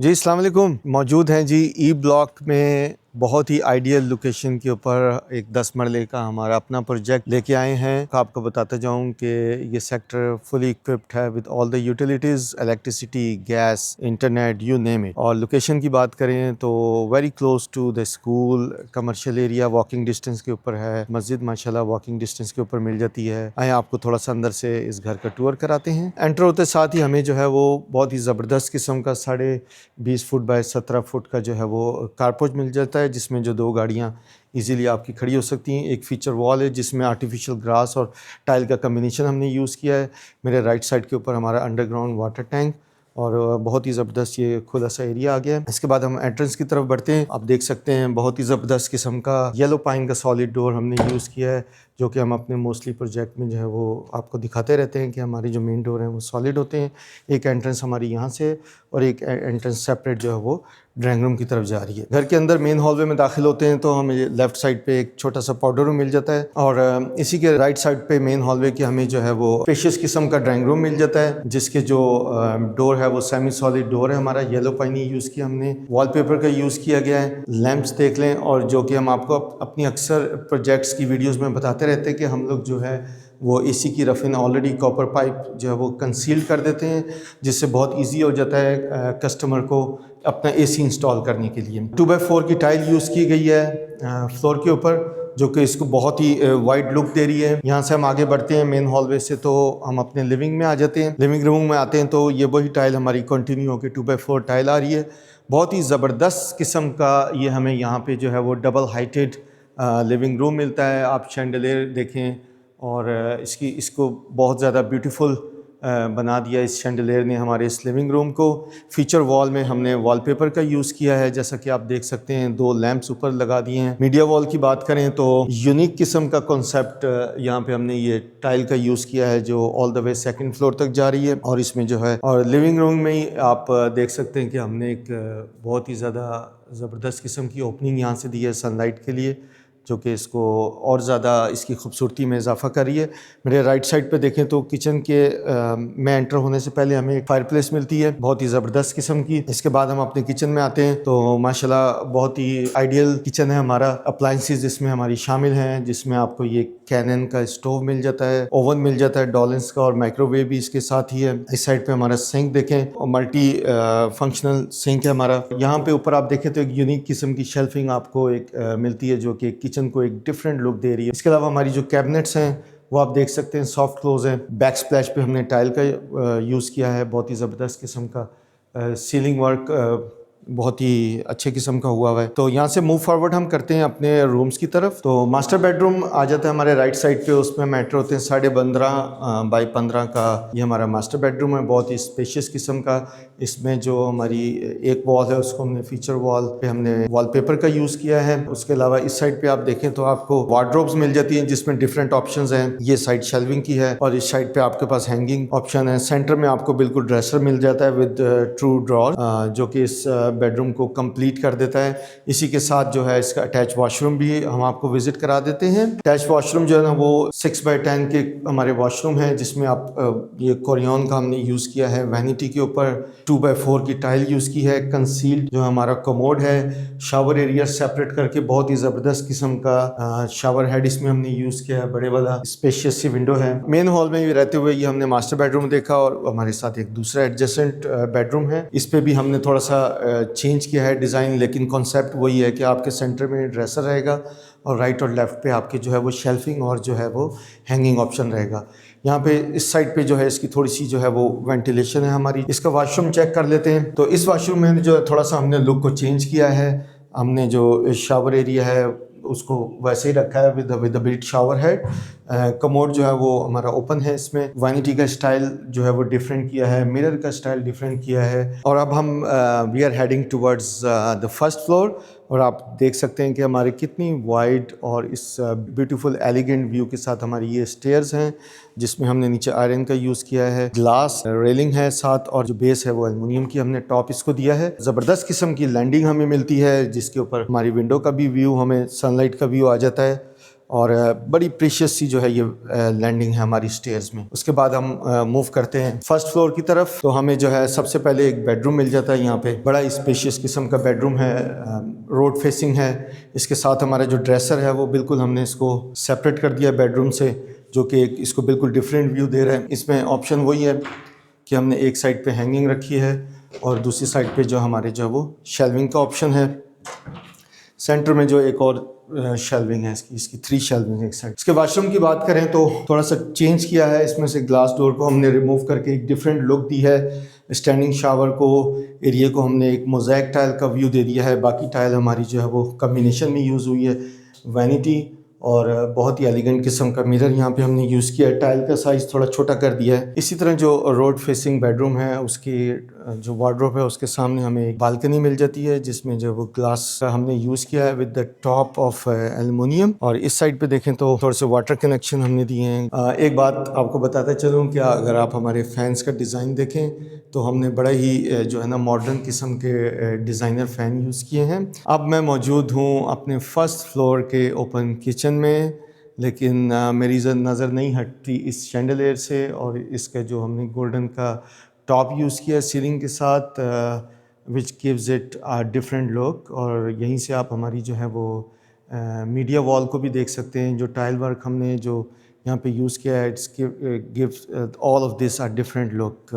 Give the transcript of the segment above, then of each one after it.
जी, अस्सलाम वालेकुम। मौजूद हैं जी ई ब्लॉक में बहुत ही आइडियल लोकेशन के ऊपर एक 10 मरले का हमारा अपना प्रोजेक्ट लेके आए हैं। आपको बताता जाऊं कि ये सेक्टर फुली इक्विप्ड है with all the utilities, electricity, gas, internet, you name it. और लोकेशन की बात करें तो very close to the school, commercial area walking distance के ऊपर है। मस्जिद माशाल्लाह वॉकिंग डिस्टेंस के ऊपर मिल जाती है। आए आपको थोड़ा सा अंदर से इस घर का टूर कराते हैं। एंटर होते साथ ही हमें जो है वो बहुत ही ज़बरदस्त किस्म का 20.5 फुट बाय 17 फुट का जो है वो कारपोर्च मिल जाता है, जिसमें जो 2 गाड़ियाँ इजीली आपकी खड़ी हो सकती हैं। एक फीचर वॉल है जिसमें आर्टिफिशियल ग्रास और टाइल का कम्बिनेशन हमने यूज़ किया है। मेरे राइट साइड के ऊपर हमारा अंडरग्राउंड वाटर टैंक और बहुत ही ज़बरदस्त ये खुला सा एरिया आ गया है। इसके बाद हम एंट्रेंस की तरफ बढ़ते हैं। आप देख सकते हैं बहुत ही ज़बरदस्त किस्म का येलो पाइन का सॉलिड डोर हमने यूज़ किया है, जो कि हम अपने मोस्टली प्रोजेक्ट में जो है वो आपको दिखाते रहते हैं कि हमारे जो मेन डोर हैं वो सॉलिड होते हैं। एक एंट्रेंस हमारी यहाँ से और एक एंट्रेंस सेपरेट जो है वो ड्राइंग रूम की तरफ जा रही है। घर के अंदर मेन हॉलवे में दाखिल होते हैं तो हमें लेफ्ट साइड पे एक छोटा सा पाउडर रूम मिल जाता है और इसी के राइट साइड पे मेन हॉलवे के हमें जो है वो स्पेशियस किस्म का ड्राइंग रूम मिल जाता है, जिसके जो डोर है वो सेमी सॉलिड डोर है। हमारा येलो पाइनी यूज़ किया हमने, वॉलपेपर का यूज़ किया गया है। लैंप्स देख लें, और जो कि हम आपको अपनी अक्सर प्रोजेक्ट्स की वीडियोज़ में बताते रहते हैं कि हम लोग जो है वो एसी की रफिन ऑलरेडी कॉपर पाइप जो है वो कंसील कर देते हैं, जिससे बहुत इजी हो जाता है कस्टमर को अपना एसी इंस्टॉल करने के लिए। 2x4 की टाइल यूज़ की गई है फ्लोर के ऊपर, जो कि इसको बहुत ही वाइड लुक दे रही है। यहाँ से हम आगे बढ़ते हैं मेन हॉलवे से तो हम अपने लिविंग में आ जाते हैं। लिविंग रूम में आते हैं तो ये वही टाइल हमारी कंटिन्यू होकर 2x4 टाइल आ रही है। बहुत ही ज़बरदस्त किस्म का ये हमें यहाँ पे जो है वो डबल हाइटेड लिविंग रूम मिलता है। आप शैंडलियर देखें और इसको बहुत ज़्यादा ब्यूटीफुल बना दिया इस शैंडलियर ने हमारे इस लिविंग रूम को। फीचर वॉल में हमने वॉलपेपर का यूज़ किया है, जैसा कि आप देख सकते हैं 2 लैंप्स ऊपर लगा दिए हैं। मीडिया वॉल की बात करें तो यूनिक किस्म का कॉन्सेप्ट यहाँ पे हमने ये टाइल का यूज़ किया है, जो all the way 2nd floor तक जा रही है। और इसमें जो है और लिविंग रूम में ही आप देख सकते हैं कि हमने एक बहुत ही ज़्यादा ज़बरदस्त किस्म की ओपनिंग यहाँ से दी है सनलाइट के लिए, जो कि इसको और ज़्यादा इसकी खूबसूरती में इजाफा कर रही है। मेरे राइट साइड पे देखें तो किचन के में एंटर होने से पहले हमें एक फायर प्लेस मिलती है, बहुत ही ज़बरदस्त किस्म की। इसके बाद हम अपने किचन में आते हैं तो माशाल्लाह बहुत ही आइडियल किचन है हमारा। अप्लाइंसेस इसमें हमारी शामिल हैं, जिसमें आपको ये कैनन का स्टोव मिल जाता है, ओवन मिल जाता है डॉलिंस का, और माइक्रोवेव भी इसके साथ ही है। इस साइड पे हमारा सिंक देखें, और मल्टी फंक्शनल सिंक है हमारा। यहाँ पे ऊपर आप देखें तो एक यूनिक किस्म की शेल्फिंग आपको एक मिलती है, जो कि किचन को एक डिफरेंट लुक दे रही है। इसके अलावा हमारी जो कैबिनेट्स हैं वो आप देख सकते हैं सॉफ्ट क्लोज हैं। बैक स्प्लैश पे हमने टाइल का यूज़ किया है, बहुत ही ज़बरदस्त किस्म का सीलिंग वर्क बहुत ही अच्छे किस्म का हुआ है। तो यहाँ से मूव फॉरवर्ड हम करते हैं अपने रूम्स की तरफ। तो मास्टर बेडरूम आ जाता है हमारे राइट साइड पे, उसमें मैटर होते हैं 15.5 बाई 15 का ये हमारा मास्टर बेडरूम है, बहुत ही स्पेशियस किस्म का। इसमें जो हमारी एक वॉल है उसको हमने फीचर वॉल पे हमने वॉलपेपर का यूज़ किया है। उसके अलावा इस साइड पे आप देखें तो आपको वार्डरोब्स मिल जाती हैं, जिसमें डिफरेंट ऑप्शंस हैं। ये साइड शेल्विंग की है और इस साइड पे आपके पास हैंगिंग ऑप्शन है। सेंटर में आपको बिल्कुल ड्रेसर मिल जाता है विद ट्रू ड्रॉर, जो कि इस बेडरूम को कंप्लीट कर देता है। इसी के साथ जो है इसका अटैच वॉशरूम भी हम आपको विजिट करा देते हैं। अटैच वॉशरूम जो है ना वो 6x10 के हमारे वॉशरूम है, जिसमें आप ये कोरियन का हमने यूज़ किया है। वैनिटी के ऊपर 2x4 की टाइल यूज़ की है। कंसील्ड जो हमारा कमोड है, शावर एरिया सेपरेट करके बहुत ही ज़बरदस्त किस्म का शावर हेड इसमें हमने यूज़ किया है। बड़े वाला स्पेशियस सी विंडो है। मेन हॉल में भी रहते हुए ये हमने मास्टर बेडरूम देखा, और हमारे साथ एक दूसरा एडजेसेंट बेडरूम है। इस पे भी हमने थोड़ा सा चेंज किया है डिज़ाइन, लेकिन कॉन्सेप्ट वही है कि आपके सेंटर में ड्रेसर रहेगा और राइट और लेफ़्ट पे आपके जो है वो शेल्फिंग और जो है वो हैंगिंग ऑप्शन रहेगा। यहाँ पे इस साइड पे जो है इसकी थोड़ी सी जो है वो वेंटिलेशन है हमारी। इसका वॉशरूम चेक कर लेते हैं। तो इस वॉशरूम में जो है थोड़ा सा हमने लुक को चेंज किया है। हमने जो शावर एरिया है उसको वैसे ही रखा है with built shower head. Commode जो है वो हमारा ओपन है। इसमें वैनिटी का स्टाइल जो है वो डिफरेंट किया है, मिरर का स्टाइल डिफरेंट किया है। और अब हम we are heading towards the first floor, और आप देख सकते हैं कि हमारे कितनी वाइड और इस ब्यूटीफुल एलिगेंट व्यू के साथ हमारी ये स्टेयर्स हैं, जिसमें हमने नीचे आयरन का यूज़ किया है। ग्लास रेलिंग है साथ, और जो बेस है वो एल्युमिनियम की हमने टॉप इसको दिया है। ज़बरदस्त किस्म की लैंडिंग हमें मिलती है, जिसके ऊपर हमारी विंडो का भी व्यू, हमें सनलाइट का व्यू आ जाता है। और बड़ी प्रीशियस सी जो है ये लैंडिंग है हमारी स्टेयर्स में। उसके बाद हम मूव करते हैं फर्स्ट फ्लोर की तरफ। तो हमें जो है सबसे पहले एक बेडरूम मिल जाता है यहाँ पे। बड़ा स्पेशियस किस्म का बेडरूम है, रोड फेसिंग है। इसके साथ हमारा जो ड्रेसर है वो बिल्कुल हमने इसको सेपरेट कर दिया बेडरूम से, जो कि इसको बिल्कुल डिफरेंट व्यू दे रहा है। इसमें ऑप्शन वही है कि हमने एक साइड पे हैंगिंग रखी है और दूसरी साइड पे जो हमारे जो है वो शेल्विंग का ऑप्शन है। सेंटर में जो एक और शेल्विंग है, इसकी 3 शेल्विंग है एक साइड। इसके वाशरूम की बात करें तो थोड़ा सा चेंज किया है। इसमें से ग्लास डोर को हमने रिमूव करके एक डिफरेंट लुक दी है। स्टैंडिंग शावर को एरिया को हमने एक मोज़ेक टाइल का व्यू दे दिया है। बाकी टाइल हमारी जो है वो कम्बिनेशन में यूज़ हुई है। वैनिटी और बहुत ही एलिगेंट किस्म का मिरर यहाँ पे हमने यूज़ किया है। टाइल का साइज़ थोड़ा छोटा कर दिया है। इसी तरह जो रोड फेसिंग बेडरूम है उसकी जो वार्डरोब है उसके सामने हमें एक बालकनी मिल जाती है, जिसमें जो वो ग्लास हमने यूज़ किया है with the top of aluminium. और इस साइड पे देखें तो थोड़े से वाटर कनेक्शन हमने दिए हैं। एक बात आपको बताता चलूँ कि अगर आप हमारे फैंस का डिज़ाइन देखें तो हमने बड़ा ही जो है ना मॉडर्न किस्म के डिज़ाइनर फ़ैन यूज़ किए हैं। अब मैं मौजूद हूँ अपने फर्स्ट फ्लोर के ओपन किचन में, लेकिन मेरी नज़र नहीं हटती इस शैंडलियर से। और इसका जो हमने गोल्डन का टॉप यूज़ किया सीलिंग के साथ, which gives it a different look. और यहीं से आप हमारी जो है वो मीडिया वॉल को भी देख सकते हैं। जो टाइल वर्क हमने जो यहाँ पे यूज़ किया है, it's gives all of this a different look.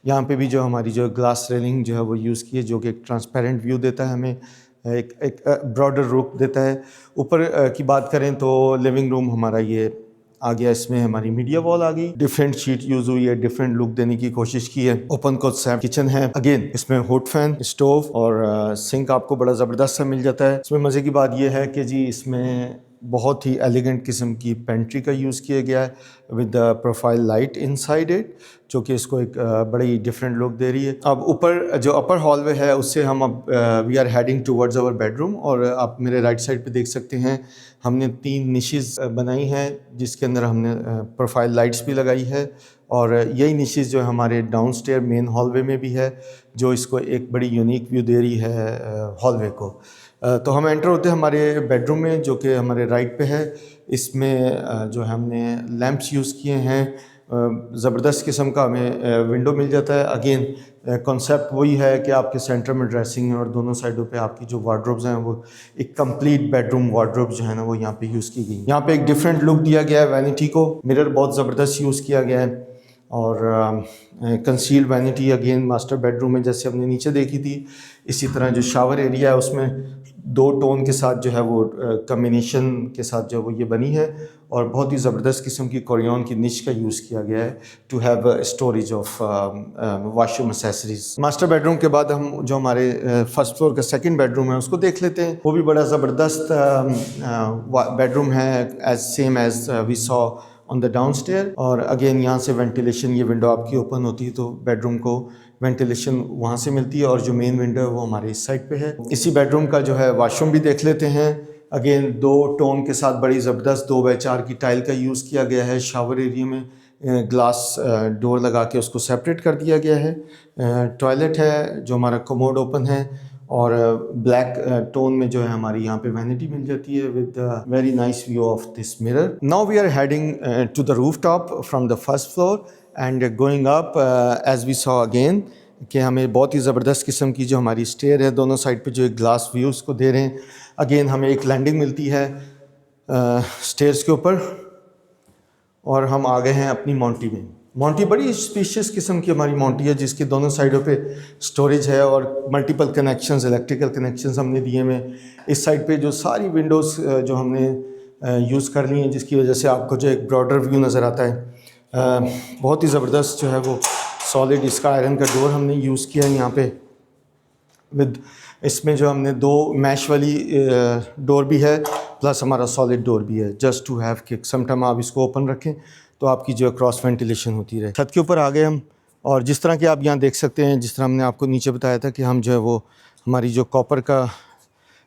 यहाँ पे भी जो हमारी जो ग्लास रेलिंग जो है वो यूज़ की है, जो कि एक ट्रांसपेरेंट व्यू देता है हमें, एक ब्रॉडर रुख देता है। ऊपर की बात करें तो लिविंग रूम हमारा ये आ गया। इसमें हमारी मीडिया वॉल आ गई, डिफरेंट शीट यूज़ हुई है, डिफरेंट लुक देने की कोशिश की है। ओपन कॉन्सेप्ट किचन है। अगेन इसमें हुड फैन, स्टोव और सिंक आपको बड़ा ज़बरदस्त सा मिल जाता है। इसमें मज़े की बात यह है कि जी इसमें बहुत ही एलिगेंट किस्म की पेंट्री का यूज़ किया गया है with the profile light inside it, जो कि इसको एक बड़ी डिफरेंट लुक दे रही है। अब ऊपर जो अपर हॉलवे है उससे हम अब we are heading towards our bedroom. और आप मेरे राइट साइड पे देख सकते हैं हमने 3 निशेज़ बनाई हैं, जिसके अंदर हमने प्रोफाइल लाइट्स भी लगाई है। और यही निशेज़ जो हमारे डाउनस्टेयर मेन हॉलवे में भी है, जो इसको एक बड़ी यूनिक व्यू दे रही है हॉलवे को। तो हम एंटर होते हैं हमारे बेडरूम में, जो कि हमारे राइट पे है। इसमें जो हमने लैंप्स यूज़ किए हैं, ज़बरदस्त किस्म का हमें विंडो मिल जाता है। अगेन कॉन्सेप्ट वही है कि आपके सेंटर में ड्रेसिंग है और दोनों साइडों पे आपकी जो वार्डरोब्स हैं वो एक कंप्लीट बेडरूम वार्डरोब जो है ना वो यहाँ पे यूज़ की गई। यहाँ पे एक डिफरेंट लुक दिया गया है वैनिटी को। मिरर बहुत ज़बरदस्त यूज़ किया गया है। और concealed vanity again master bedroom में जैसे हमने नीचे देखी थी, इसी तरह जो शावर एरिया है उसमें 2 टोन के साथ जो है वो कम्बिनेशन के साथ जो वो ये बनी है। और बहुत ही ज़बरदस्त किस्म की कोरियन की निच का यूज़ किया गया है to have storage of washroom accessories. Master bedroom के बाद हम जो हमारे फर्स्ट फ्लोर का सेकंड बेडरूम है उसको देख लेते हैं। वो भी बड़ा ज़बरदस्त बेडरूम है, as same as we saw on the downstair. और अगेन यहाँ से वेंटिलेशन, ये विंडो आपकी ओपन होती है तो बेडरूम को वेंटिलेशन वहाँ से मिलती है। और जो मेन विंडो है वो हमारे इस साइड पे है। इसी बेडरूम का जो है वाशरूम भी देख लेते हैं। अगेन 2 टोन के साथ बड़ी ज़बरदस्त 2x4 की टाइल का यूज़ किया गया है। शावर एरिया में ग्लास डोर लगा के उसको सेपरेट कर दिया गया है। टॉयलेट है, जो हमारा कमोड ओपन है। और ब्लैक टोन में जो है हमारी यहाँ पे वैनिटी मिल जाती है with very nice view of this mirror. Now we are heading to the roof top from the first floor and going up as we saw again कि हमें बहुत ही ज़बरदस्त किस्म की जो हमारी स्टेयर है, दोनों साइड पे जो एक ग्लास व्यूज़ को दे रहे हैं। अगेन हमें एक लैंडिंग मिलती है स्टेयर्स के ऊपर। और हम आ गए हैं अपनी मॉन्टी में। मॉन्टी बड़ी स्पेशियस किस्म की हमारी मॉन्टी है, जिसकी दोनों साइडों पे स्टोरेज है और मल्टीपल कनेक्शंस, इलेक्ट्रिकल कनेक्शंस हमने दिए हुए। इस साइड पे जो सारी विंडोज़ जो हमने यूज़ कर ली हैं, जिसकी वजह से आपको जो एक ब्रॉडर व्यू नज़र आता है। बहुत ही ज़बरदस्त जो है वो सॉलिड इसका आयरन का डोर हमने यूज़ किया है यहाँ पे विद। इसमें जो हमने 2 मैश वाली डोर भी है, प्लस हमारा सॉलिड डोर भी है, just to have kick. Sometime आप इसको ओपन रखें तो आपकी जो क्रॉस वेंटिलेशन होती रहे। छत के ऊपर आ गए हम। और जिस तरह के आप यहाँ देख सकते हैं, जिस तरह हमने आपको नीचे बताया था कि हम जो है वो हमारी जो कॉपर का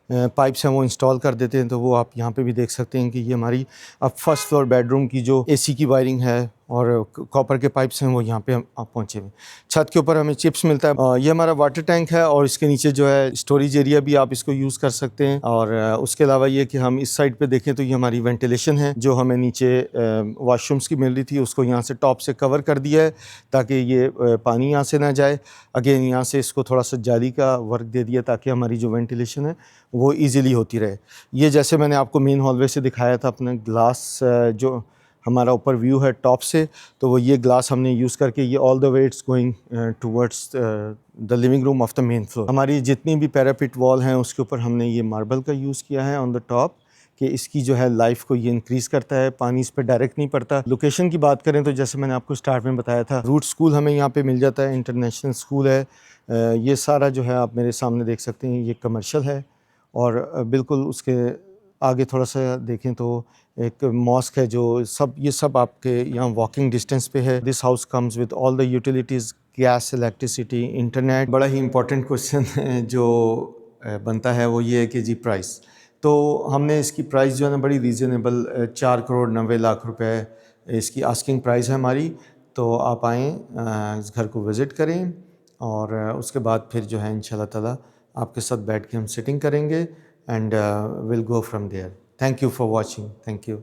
पाइप्स हैं वो इंस्टॉल कर देते हैं, तो वो आप यहाँ पे भी देख सकते हैं कि ये हमारी अब फर्स्ट फ्लोर बेडरूम की जो एसी की वायरिंग है और कॉपर के पाइप्स हैं वो यहाँ पे हम आप पहुँचे हुए। छत के ऊपर हमें चिप्स मिलता है। ये हमारा वाटर टैंक है और इसके नीचे जो है स्टोरेज एरिया भी आप इसको यूज़ कर सकते हैं। और उसके अलावा ये कि हम इस साइड पे देखें तो ये हमारी वेंटिलेशन है जो हमें नीचे वॉशरूम्स की मिल रही थी, उसको यहाँ से टॉप से कवर कर दिया है ताकि ये पानी यहाँ से ना जाए। अगेन यहाँ से इसको थोड़ा सा जाली का वर्क दे दिया ताकि हमारी जो वेंटिलेशन है वो ईज़िली होती रहे। ये जैसे मैंने आपको मेन हॉलवे से दिखाया था अपना ग्लास जो हमारा ऊपर व्यू है टॉप से, तो वो ये ग्लास हमने यूज़ करके ये all the way it's going towards the living room of the main floor. हमारी जितनी भी पैरापिट वॉल हैं उसके ऊपर हमने ये मार्बल का यूज़ किया है ऑन द टॉप कि इसकी जो है लाइफ को ये इंक्रीज़ करता है, पानी इस पर डायरेक्ट नहीं पड़ता। लोकेशन की बात करें तो जैसे मैंने आपको स्टार्ट में बताया था, रूट स्कूल हमें यहाँ पे मिल जाता है, इंटरनेशनल स्कूल है। ये सारा जो है आप मेरे सामने देख सकते हैं ये कमर्शियल है। और बिल्कुल उसके आगे थोड़ा सा देखें तो एक मॉस्क है जो ये सब आपके यहाँ वॉकिंग डिस्टेंस पे है। This house comes with all the utilities, gas, electricity, internet. बड़ा ही इंपॉर्टेंट क्वेश्चन है जो बनता है वो ये है कि जी प्राइस। तो हमने इसकी प्राइस जो है ना बड़ी रीज़नेबल 4,90,00,000 रुपए इसकी आस्किंग प्राइस है हमारी। तो आप आएँ, इस घर को विज़िट करें और उसके बाद फिर जो है इंशाल्लाह ताला आपके साथ बैठ के हम सिटिंग करेंगे and will go from there. Thank you for watching. Thank you.